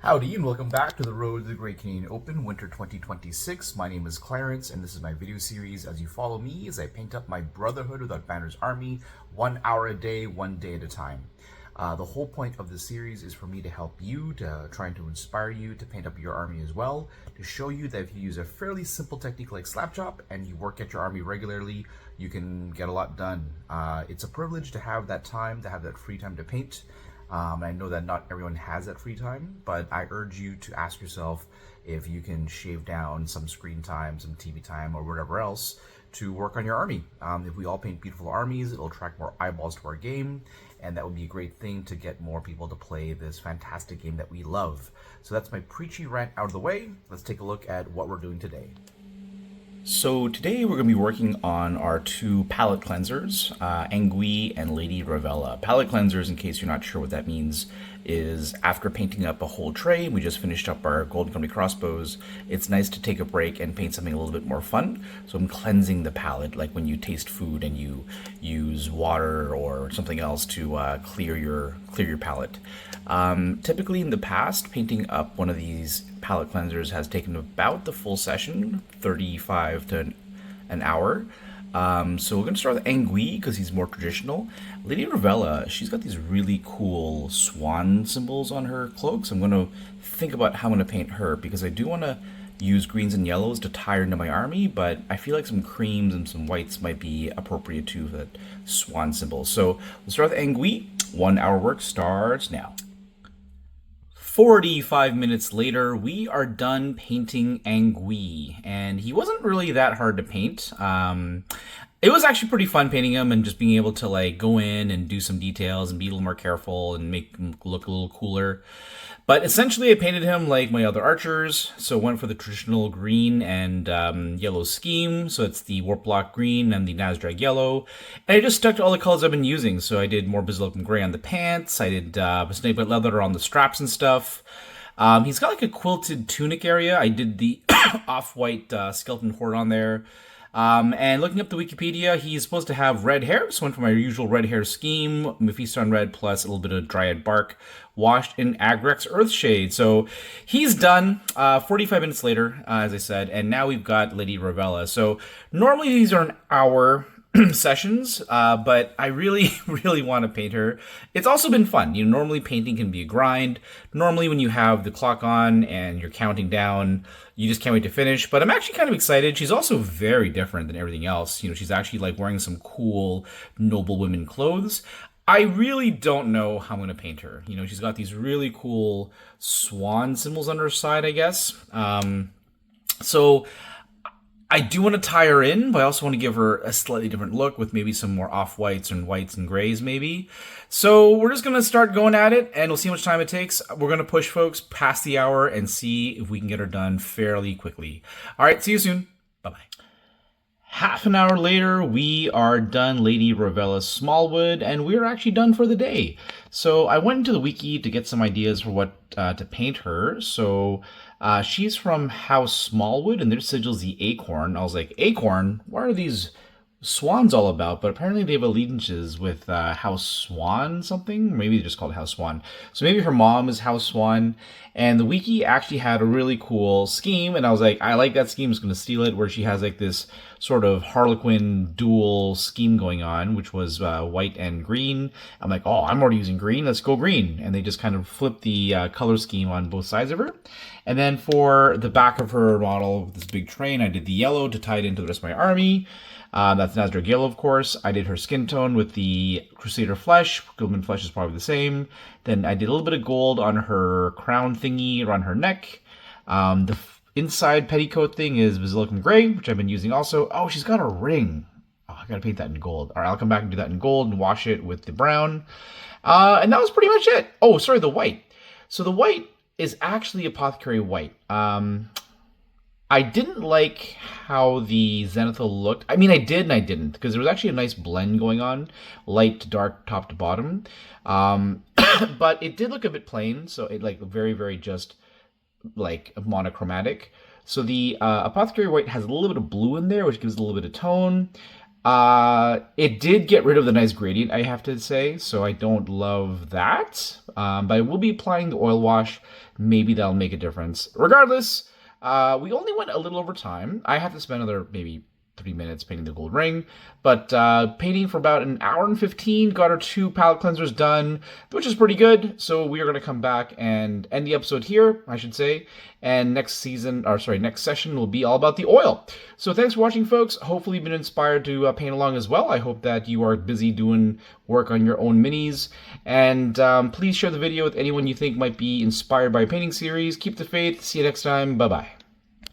Howdy and welcome back to the Road to the Great Canadian Open Winter 2026. My name is Clarence and this is my video series as you follow me as I paint up my Brotherhood Without Banners army 1 hour a day, 1 day at a time. The whole point of the series is for me to help you, to trying to inspire you to paint up your army as well, to show you that if you use a fairly simple technique like Slapchop and you work at your army regularly, you can get a lot done. It's a privilege to have that time, to have that free time to paint. I know that not everyone has that free time, but I urge you to ask yourself if you can shave down some screen time, some TV time, or whatever else to work on your army. If we all paint beautiful armies, it'll attract more eyeballs to our game, and that would be a great thing to get more people to play this fantastic game that we love. So that's my preachy rant out of the way. Let's take a look at what we're doing today. So today we're going to be working on our two palette cleansers, Angui and Lady Ravella. Palette cleansers, in case you're not sure what that means, is after painting up a whole tray, we just finished up our Golden Company crossbows, it's nice to take a break and paint something a little bit more fun. So I'm cleansing the palette, like when you taste food and you use water or something else to clear your palette. Typically in the past, painting up one of these palette cleansers has taken about the full session, 35 to an hour. So we're going to start with Angui because he's more traditional. Lady Ravella, she's got these really cool swan symbols on her cloak, so I'm going to think about how I'm going to paint her because I do want to use greens and yellows to tie her into my army, but I feel like some creams and some whites might be appropriate too for that swan symbol. So we'll start with Angui. 1 hour work starts now. 45 minutes later, we are done painting Angui, and he wasn't really that hard to paint. It was actually pretty fun painting him and just being able to like go in and do some details and be a little more careful and make him look a little cooler. But essentially I painted him like my other archers, so went for the traditional green and yellow scheme. So it's the Warp Block green and the Nazdrag yellow. And I just stuck to all the colors I've been using. So I did more Basilicanum gray on the pants, I did snakebite leather on the straps and stuff. He's got like a quilted tunic area. I did the off-white skeleton horde on there. And looking up the Wikipedia, he's supposed to have red hair, so went for my usual red hair scheme, Mephisto on red plus a little bit of Dryad bark, washed in Agrex Earthshade. So he's done 45 minutes later, as I said, and now we've got Lady Ravella. So normally these are an hour sessions, but I really want to paint her. It's also been fun. You know, normally painting can be a grind. Normally when you have the clock on and you're counting down, you just can't wait to finish. But I'm actually kind of excited. She's also very different than everything else. You know, she's actually like wearing some cool noble women clothes. I really don't know how I'm going to paint her. You know, she's got these really cool swan symbols on her side, I guess. So I do want to tie her in, but I also want to give her a slightly different look with maybe some more off-whites and whites and grays maybe. So we're just going to start going at it, and we'll see how much time it takes. We're going to push folks past the hour and see if we can get her done fairly quickly. All right, see you soon. Bye-bye. Half an hour later, we are done Lady Ravella Smallwood, and we're actually done for the day. So I went into the wiki to get some ideas for what to paint her. So she's from House Smallwood, and their sigil's the Acorn. I was like, Acorn? What are these swans all about? But apparently they have allegiances with House Swan something. Maybe they just called House Swan. So maybe her mom is House Swan. And the wiki actually had a really cool scheme, and I was like, I like that scheme, I'm just going to steal it, where she has like this sort of Harlequin dual scheme going on, which was white and green. I'm like, oh, I'm already using green, let's go green. And they just kind of flipped the color scheme on both sides of her. And then for the back of her model, with this big train, I did the yellow to tie it into the rest of my army. That's Nazdrag yellow, of course. I did her skin tone with the Crusader flesh. Gilman flesh is probably the same. Then I did a little bit of gold on her crown thingy around her neck. The inside petticoat thing is Basilicanum gray, which I've been using also. Oh, she's got a ring. Oh, I gotta paint that in gold. All right, I'll come back and do that in gold and wash it with the brown. And that was pretty much it. Oh, sorry, the white. So the white is actually Apothecary white. I didn't like how the zenithal looked. I mean, I did and I didn't, because there was actually a nice blend going on, light to dark, top to bottom. But it did look a bit plain, so it like very just like monochromatic. So the Apothecary white has a little bit of blue in there, which gives it a little bit of tone. It did get rid of the nice gradient, I have to say, so I don't love that. But I will be applying the oil wash. Maybe that'll make a difference. Regardless, we only went a little over time. I have to spend another maybe 3 minutes painting the gold ring, but painting for about an hour and 15, got our 2 palette cleansers done, which is pretty good. So we are going to come back and end the episode here, I should say, and next session will be all about the oil. So thanks for watching, folks. Hopefully you've been inspired to paint along as well. I hope that you are busy doing work on your own minis, and please share the video with anyone you think might be inspired by a painting series. Keep the faith. See you next time. Bye-bye.